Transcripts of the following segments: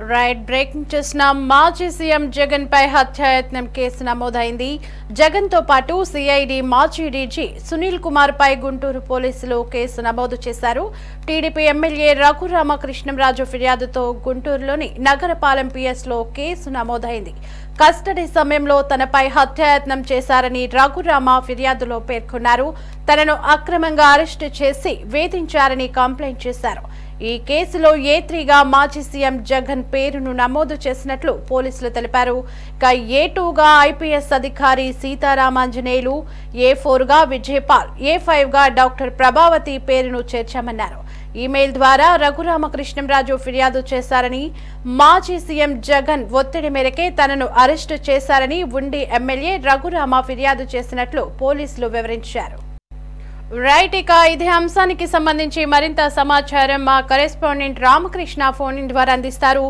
Right breaking చేసిన మాజీ CM Jagan పై హత్యాయత్నం కేసు నమోదైంది. జగన్ తో పాటు సిఐడి మాజీ డీజీ సునీల్ కుమార్ పై గుంటూరు పోలీసులు కేసు నమోదు చేశారు. టీడీపీ ఎమ్మెల్యే రఘురామకృష్ణంరాజు ఫిర్యాదుతో గుంటూరులోని నగరపాలెం పిఎస్ లో కేసు నమోదైంది. కస్టడీ సమయంలో తనపై హత్యాయత్నం చేశారని రఘురామ ఫిర్యాదులో పేర్కొన్నారు. తనను అక్రమంగా అరెస్టు చేసి వేధించారని కంప్లైంట్ చేశారు. ఈ కేసులో ఏ3గా మాజీ సీఎం జగన్ పేరును నమోదు చేసినట్లు పోలీసులు తెలిపారు. ఇక ఏ2గా ఐపీఎస్ అధికారి సీతారామాంజనేయులు, ఏ4గా విజయపాల్, ఏ5గా డాక్టర్ ప్రభావతి పేరును చేర్చామన్నారు. ఈమెయిల్ ద్వారా రఘురామకృష్ణంరాజు ఫిర్యాదు చేశారని, మాజీ సీఎం జగన్ ఒత్తిడి మేరకే తనను అరెస్టు చేశారని ఉండి ఎమ్మెల్యే రఘురామ ఫిర్యాదు చేసినట్లు పోలీసులు వివరించారు. రైట్, ఇక ఇదే అంశానికి సంబంధించి మరింత సమాచారం మా కరెస్పాండెంట్ రామకృష్ణ ఫోన్ ద్వారా అందిస్తారు.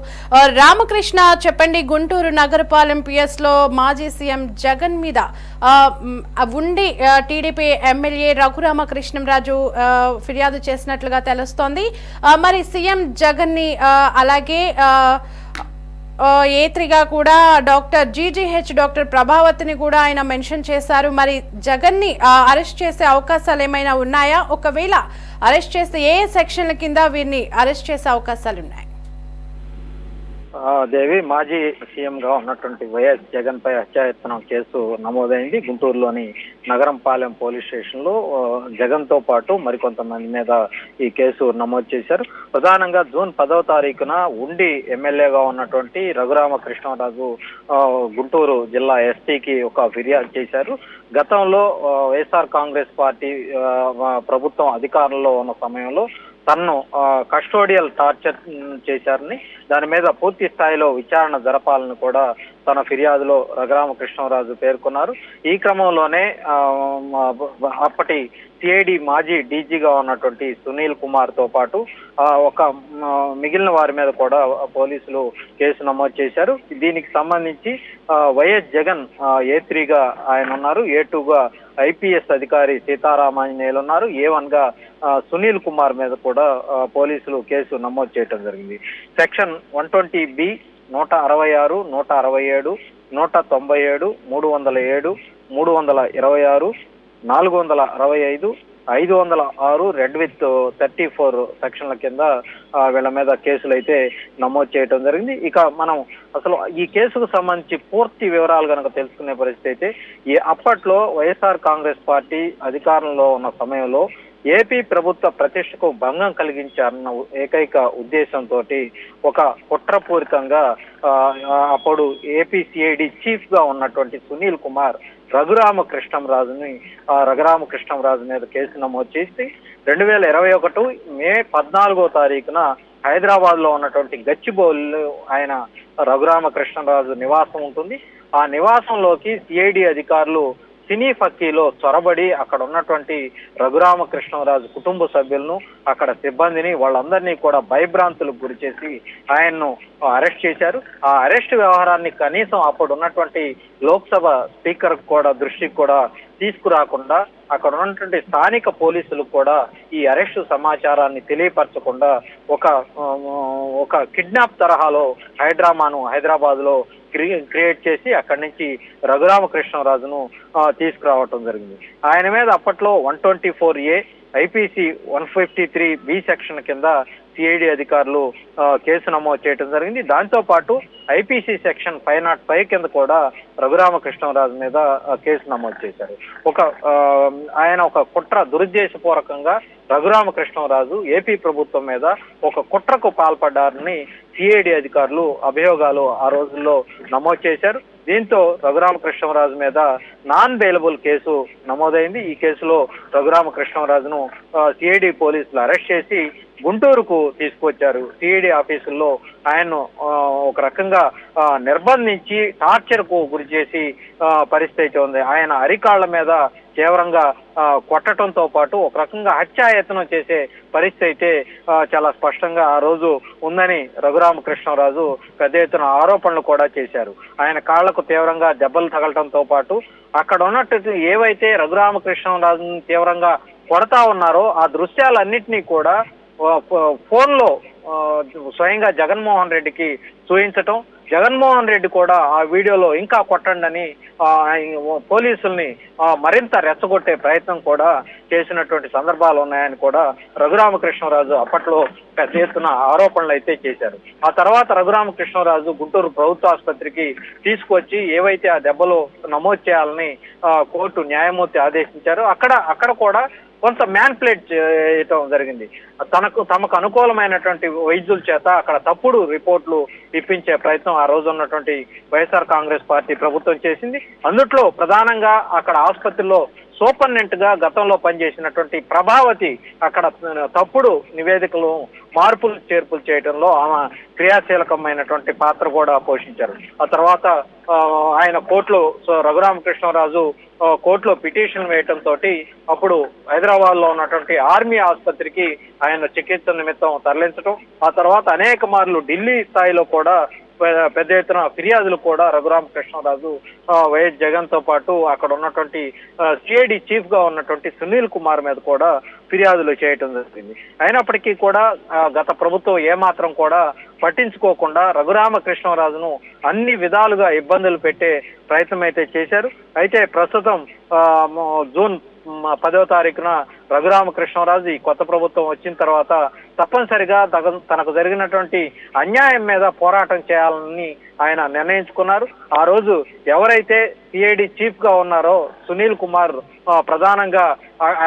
రామకృష్ణ, చెప్పండి, గుంటూరు నగరపాలెం పిఎస్ లో మాజీ సీఎం జగన్ మీద ఉండి టీడీపీ ఎమ్మెల్యే రఘురామకృష్ణంరాజు ఫిర్యాదు చేసినట్లుగా తెలుస్తోంది. మరి సీఎం జగన్ ని అలాగే ఏ3గా కూడా డాక్టర్ ప్రభావతిని కూడా ఆయన మెన్షన్ చేశారు. మరి జగన్ ని అరెస్ట్ చేసే అవకాశాలు ఏమైనా ఉన్నాయా? ఒకవేళ అరెస్ట్ చేస్తే ఏ సెక్షన్ల కింద వీరిని అరెస్ట్ చేసే అవకాశాలు ఉన్నాయి? దేవి, మాజీ సీఎం గా ఉన్నటువంటి వైఎస్ జగన్ పై హత్యాయత్నం కేసు నమోదైంది. గుంటూరులోని నగరంపాలెం పోలీస్ స్టేషన్ లో జగన్ తో పాటు మరికొంతమంది మీద ఈ కేసు నమోదు చేశారు. ప్రధానంగా జూన్ 10వ తారీఖున ఉండి ఎమ్మెల్యేగా ఉన్నటువంటి రఘురామకృష్ణరాజు గుంటూరు జిల్లా ఎస్పీకి ఒక ఫిర్యాదు చేశారు. గతంలో వైఎస్ఆర్ కాంగ్రెస్ పార్టీ ప్రభుత్వం అధికారంలో ఉన్న సమయంలో తనను కస్టోడియల్ టార్చర్ చేశారని, దాని మీద పూర్తి స్థాయిలో విచారణ జరపాలని కూడా తన ఫిర్యాదులో రఘురామకృష్ణరాజు పేర్కొన్నారు. ఈ క్రమంలోనే అప్పటి సిఐడి మాజీ డీజీగా ఉన్నటువంటి సునీల్ కుమార్ తో పాటు మిగిలిన వారి మీద కూడా పోలీసులు కేసు నమోదు చేశారు. దీనికి సంబంధించి వైఎస్ జగన్ ఏ3గా ఆయన ఉన్నారు, ఏ2గా ఐపీఎస్ అధికారి సీతారామాంజనేయులు ఉన్నారు, ఏ1గా సునీల్ కుమార్ మీద కూడా పోలీసులు కేసు నమోదు చేయడం జరిగింది. సెక్షన్ 120B 166, 167, 197, 307, 326, 465, 506 రెడ్ విత్ 34 సెక్షన్ల కింద వీళ్ళ మీద కేసులు అయితే నమోదు చేయడం జరిగింది. ఇక మనం అసలు ఈ కేసుకు సంబంధించి పూర్తి వివరాలు కనుక తెలుసుకునే పరిస్థితి అయితే, అప్పట్లో వైఎస్ఆర్ కాంగ్రెస్ పార్టీ అధికారంలో ఉన్న సమయంలో ఏపీ ప్రభుత్వ ప్రతిష్టకు భంగం కలిగించారన్న ఏకైక ఉద్దేశంతో ఒక కుట్రపూరితంగా అప్పుడు ఏపీ సిఐడి చీఫ్ గా ఉన్నటువంటి సునీల్ కుమార్ రఘురామకృష్ణంరాజు మీద కేసు నమోదు చేసి 2021 మే 14వ తారీఖున హైదరాబాద్ లో ఉన్నటువంటి గచ్చిబౌలిలో ఆయన రఘురామకృష్ణంరాజు నివాసం ఉంటుంది. ఆ నివాసంలోకి సిఐడి అధికారులు సినీ ఫక్కీలో చొరబడి అక్కడ ఉన్నటువంటి రఘురామకృష్ణరాజు కుటుంబ సభ్యులను, అక్కడ సిబ్బందిని, వాళ్ళందరినీ కూడా భయభ్రాంతులకు గురి చేసి ఆయన్ను అరెస్ట్ చేశారు. ఆ అరెస్ట్ వ్యవహారాన్ని కనీసం అప్పుడు ఉన్నటువంటి లోక్సభ స్పీకర్ కూడా దృష్టికి కూడా తీసుకురాకుండా, అక్కడ ఉన్నటువంటి స్థానిక పోలీసులకు కూడా ఈ అరెస్టు సమాచారాన్ని తెలియపరచకుండా ఒక కిడ్నాప్ తరహాలో హైదరాబాద్ లో క్రియేట్ చేసి అక్కడి నుంచి రఘురామకృష్ణరాజును తీసుకురావటం జరిగింది. ఆయన మీద అప్పట్లో 124A, ఐపీసీ 153B సెక్షన్ కింద సిఐడి అధికారులు కేసు నమోదు చేయడం జరిగింది. దాంతో పాటు ఐపీసీ సెక్షన్ 505 కింద కూడా రఘురామకృష్ణరాజు మీద కేసు నమోదు చేశారు. ఆయన ఒక దురుద్దేశపూర్వకంగా రఘురామకృష్ణరాజు ఏపీ ప్రభుత్వం మీద ఒక కుట్రకు పాల్పడ్డారని సిఐడి అధికారులు అభియోగాలు ఆ రోజుల్లో నమోదు చేశారు. దీంతో రఘురామకృష్ణరాజు మీద నాన్ బెయిలబుల్ కేసు నమోదైంది. ఈ కేసులో రఘురామకృష్ణరాజును సిఐడి పోలీసులు అరెస్ట్ చేసి గుంటూరుకు తీసుకొచ్చారు. సిఐడి ఆఫీసుల్లో ఆయన్ను ఒక రకంగా నిర్బంధించి టార్చర్ కు గురి చేసి పరిస్థితి ఉంది. ఆయన అరికాళ్ల మీద తీవ్రంగా కొట్టడంతో పాటు ఒక రకంగా హత్యాయత్నం చేసే పరిస్థితి అయితే చాలా స్పష్టంగా ఆ రోజు ఉందని రఘురామకృష్ణరాజు పెద్ద ఎత్తున ఆరోపణలు కూడా చేశారు. ఆయన కాళ్లకు తీవ్రంగా దెబ్బలు తగలటంతో పాటు అక్కడ ఉన్నట్టు ఏవైతే రఘురామకృష్ణరాజును తీవ్రంగా కొడతా ఉన్నారో ఆ దృశ్యాలన్నింటినీ కూడా ఫోన్లో స్వయంగా జగన్మోహన్ రెడ్డికి చూపించటం, జగన్మోహన్ రెడ్డి కూడా ఆ వీడియోలో ఇంకా కొట్టండి అని పోలీసుల్ని మరింత రెచ్చగొట్టే ప్రయత్నం కూడా చేసినటువంటి సందర్భాలు ఉన్నాయని కూడా రఘురామకృష్ణరాజు అప్పట్లో పెద్ద ఎత్తున ఆరోపణలు అయితే చేశారు. ఆ తర్వాత రఘురామకృష్ణరాజు గుంటూరు ప్రభుత్వ ఆసుపత్రికి తీసుకొచ్చి ఏవైతే ఆ దెబ్బలు నమోదు చేయాలని కోర్టు న్యాయమూర్తి ఆదేశించారో అక్కడ కూడా కొంత మ్యాన్ప్లేట్ చేయటం జరిగింది. తమకు అనుకూలమైనటువంటి వైద్యుల చేత అక్కడ తప్పుడు రిపోర్ట్లు ఇప్పించే ప్రయత్నం ఆ రోజు ఉన్నటువంటి వైఎస్ఆర్ కాంగ్రెస్ పార్టీ ప్రభుత్వం చేసింది. అందుట్లో ప్రధానంగా అక్కడ ఆసుపత్రిలో సూపరింటెండెంట్ గా గతంలో పనిచేసినటువంటి ప్రభావతి అక్కడ తప్పుడు నివేదికలు మార్పులు చేర్పులు చేయడంలో ఆమె క్రియాశీలకమైనటువంటి పాత్ర కూడా పోషించారు. ఆ తర్వాత ఆయన కోర్టులో రఘురామకృష్ణరాజు కోర్టులో పిటిషన్ వేయటంతో అప్పుడు హైదరాబాద్ లో ఉన్నటువంటి ఆర్మీ ఆసుపత్రికి ఆయన చికిత్స నిమిత్తం తరలించడం, ఆ తర్వాత అనేక మార్లు ఢిల్లీ స్థాయిలో కూడా పెద్ద ఎత్తున ఫిర్యాదులు కూడా రఘురామకృష్ణరాజు వైఎస్ జగన్ తో పాటు అక్కడ ఉన్నటువంటి సిఐడి చీఫ్ గా ఉన్నటువంటి సునీల్ కుమార్ మీద కూడా ఫిర్యాదులు చేయటం జరిగింది. అయినప్పటికీ కూడా గత ప్రభుత్వం ఏమాత్రం కూడా పట్టించుకోకుండా రఘురామకృష్ణరాజును అన్ని విధాలుగా ఇబ్బందులు పెట్టే ప్రయత్నం అయితే చేశారు. అయితే ప్రస్తుతం జూన్ 10వ తారీఖున రఘురామకృష్ణరాజు ఈ కొత్త ప్రభుత్వం వచ్చిన తర్వాత తప్పనిసరిగా తనకు జరిగినటువంటి అన్యాయం మీద పోరాటం చేయాలని ఆయన నిర్ణయించుకున్నారు. ఆ రోజు ఎవరైతే సిఐడి చీఫ్ గా ఉన్నారో సునీల్ కుమార్ ప్రధానంగా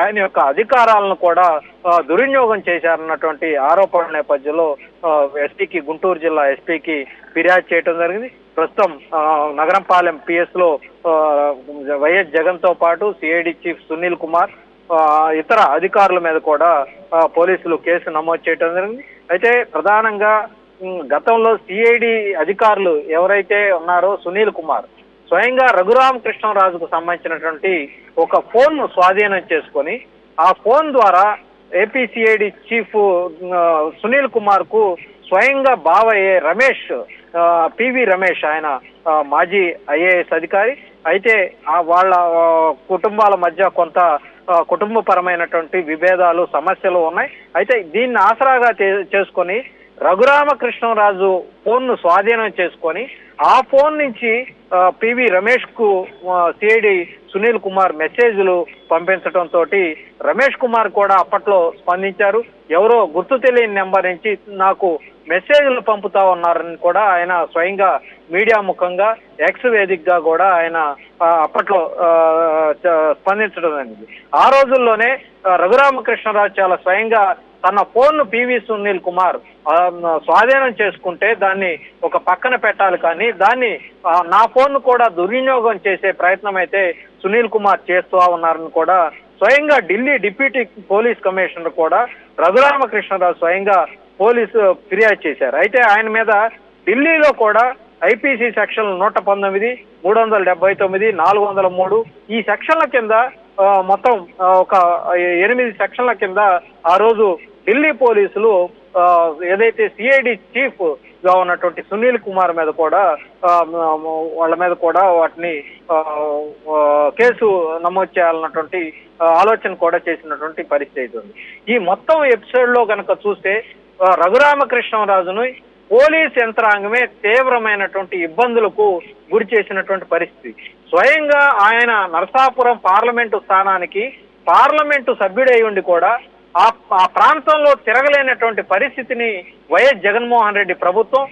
ఆయన యొక్క అధికారాలను కూడా దుర్వినియోగం చేశారన్నటువంటి ఆరోపణల నేపథ్యంలో ఎస్పీకి, గుంటూరు జిల్లా ఎస్పీకి ఫిర్యాదు చేయడం జరిగింది. ప్రస్తుతం నగరంపాలెం పిఎస్ లో వైఎస్ జగన్ తో పాటు సిఐడి చీఫ్ సునీల్ కుమార్ ఇతర అధికారుల మీద కూడా పోలీసులు కేసు నమోదు చేయడం జరిగింది. అయితే ప్రధానంగా గతంలో సిఐడి అధికారులు ఎవరైతే ఉన్నారో సునీల్ కుమార్ స్వయంగా రఘురామకృష్ణరాజుకు సంబంధించినటువంటి ఒక ఫోన్ ను స్వాధీనం చేసుకొని ఆ ఫోన్ ద్వారా ఏపీసీఐడి చీఫ్ సునీల్ కుమార్ కు స్వయంగా బావయ్యే రమేష్, పివి రమేష్, ఆయన మాజీ ఐఏఎస్ అధికారి. అయితే వాళ్ళ కుటుంబాల మధ్య కొంత కుటుంబపరమైనటువంటి విభేదాలు, సమస్యలు ఉన్నాయి. అయితే దీన్ని ఆసరాగా చేసుకొని రఘురామకృష్ణరాజు ఫోన్ ను స్వాధీనం చేసుకొని ఆ ఫోన్ నుంచి పివి రమేష్ కు సిఐడి సునీల్ కుమార్ మెసేజ్లు పంపించడంతో రమేష్ కుమార్ కూడా అప్పట్లో స్పందించారు. ఎవరో గుర్తు తెలియని నెంబర్ నుంచి నాకు మెసేజ్లు పంపుతా ఉన్నారని కూడా ఆయన స్వయంగా మీడియా ముఖంగా ఎక్స్ వేదికగా కూడా ఆయన అప్పట్లో స్పందించడం అనేది. ఆ రోజుల్లోనే రఘురామకృష్ణరాజు చాలా స్వయంగా తన ఫోన్ ను పివి సునీల్ కుమార్ స్వాధీనం చేసుకుంటే దాన్ని ఒక పక్కన పెట్టాలి, కానీ దాన్ని నా ఫోన్ ను కూడా దుర్వినియోగం చేసే ప్రయత్నం అయితే సునీల్ కుమార్ చేస్తూ ఉన్నారని కూడా స్వయంగా ఢిల్లీ డిప్యూటీ పోలీస్ కమిషనర్ కూడా రఘురామకృష్ణరాజు స్వయంగా పోలీసు ఫిర్యాదు చేశారు. అయితే ఆయన మీద ఢిల్లీలో కూడా ఐపీసీ సెక్షన్ 119, 379, 403 ఈ సెక్షన్ల కింద మొత్తం ఒక 8 సెక్షన్ల కింద ఆ రోజు ఢిల్లీ పోలీసులు ఏదైతే సిఐడి చీఫ్ గా ఉన్నటువంటి సునీల్ కుమార్ మీద కూడా వాళ్ళ మీద కూడా వాటిని కేసు నమోదు చేయాలన్నటువంటి ఆలోచన కూడా చేసినటువంటి పరిస్థితి ఉంది. ఈ మొత్తం ఎపిసోడ్ లో కనుక చూస్తే రఘురామకృష్ణరాజును పోలీస్ యంత్రాంగమే తీవ్రమైనటువంటి ఇబ్బందులకు గురి చేసినటువంటి పరిస్థితి. స్వయంగా ఆయన నరసాపురం పార్లమెంటు స్థానానికి పార్లమెంటు సభ్యుడై ఉండి కూడా ఆ ప్రాంతంలో తిరగలేనటువంటి పరిస్థితిని వైఎస్ జగన్మోహన్ రెడ్డి ప్రభుత్వం,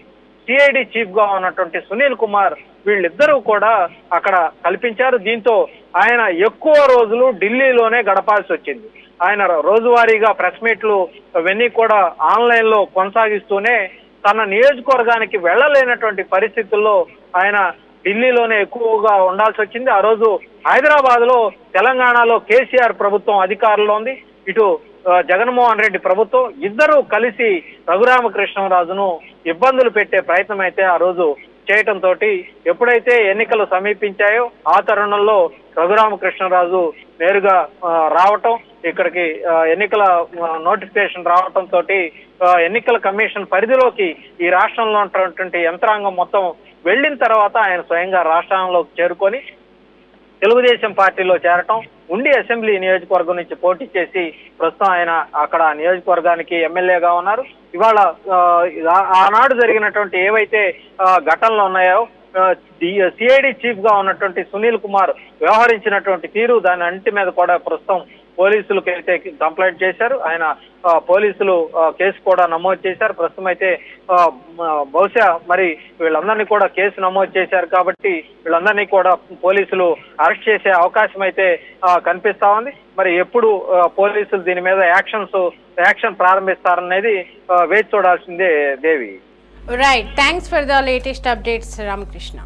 సిఐడి చీఫ్ గా ఉన్నటువంటి సునీల్ కుమార్ వీళ్ళిద్దరూ కూడా అక్కడ కల్పించారు. దీంతో ఆయన ఎక్కువ రోజులు ఢిల్లీలోనే గడపాల్సి వచ్చింది. ఆయన రోజువారీగా ప్రెస్ మీట్లు అవన్నీ కూడా ఆన్లైన్ లో కొనసాగిస్తూనే తన నియోజకవర్గానికి వెళ్ళలేనటువంటి పరిస్థితుల్లో ఆయన ఢిల్లీలోనే ఎక్కువగా ఉండాల్సి వచ్చింది. ఆ రోజు హైదరాబాద్ లో తెలంగాణలో కేసీఆర్ ప్రభుత్వం అధికారంలో ఉంది, ఇటు జగన్మోహన్ రెడ్డి ప్రభుత్వం, ఇద్దరు కలిసి రఘురామకృష్ణరాజును ఇబ్బందులు పెట్టే ప్రయత్నం అయితే ఆ రోజు చేయటంతో ఎప్పుడైతే ఎన్నికలు సమీపించాయో ఆ తరుణంలో రఘురామకృష్ణరాజు నేరుగా రావటం, ఇక్కడికి ఎన్నికల నోటిఫికేషన్ రావటంతో ఎన్నికల కమిషన్ పరిధిలోకి ఈ రాష్ట్రంలో ఉన్నటువంటి యంత్రాంగం మొత్తం వెళ్ళిన తర్వాత ఆయన స్వయంగా రాష్ట్రంలోకి చేరుకొని తెలుగుదేశం పార్టీలో చేరటం, ఉండి అసెంబ్లీ నియోజకవర్గం నుంచి పోటీ చేసి ప్రస్తుతం ఆయన అక్కడ నియోజకవర్గానికి ఎమ్మెల్యేగా ఉన్నారు. ఇవాళ ఆనాడు జరిగినటువంటి ఏవైతే ఘటనలు ఉన్నాయో సిఐడి చీఫ్ గా ఉన్నటువంటి సునీల్ కుమార్ వ్యవహరించినటువంటి తీరు దాని అన్నిటి మీద కూడా ప్రస్తుతం పోలీసులకు అయితే కంప్లైంట్ చేశారు. ఆయన పోలీసులు కేసు కూడా నమోదు చేశారు. ప్రస్తుతం అయితే బహుశా మరి వీళ్ళందరినీ కూడా కేసు నమోదు చేశారు కాబట్టి వీళ్ళందరినీ కూడా పోలీసులు అరెస్ట్ చేసే అవకాశం అయితే కనిపిస్తా ఉంది. మరి ఎప్పుడు పోలీసులు దీని మీద యాక్షన్ ప్రారంభిస్తారనేది వేచి చూడాల్సిందే Devi. Right, thanks for the latest updates Ramakrishna.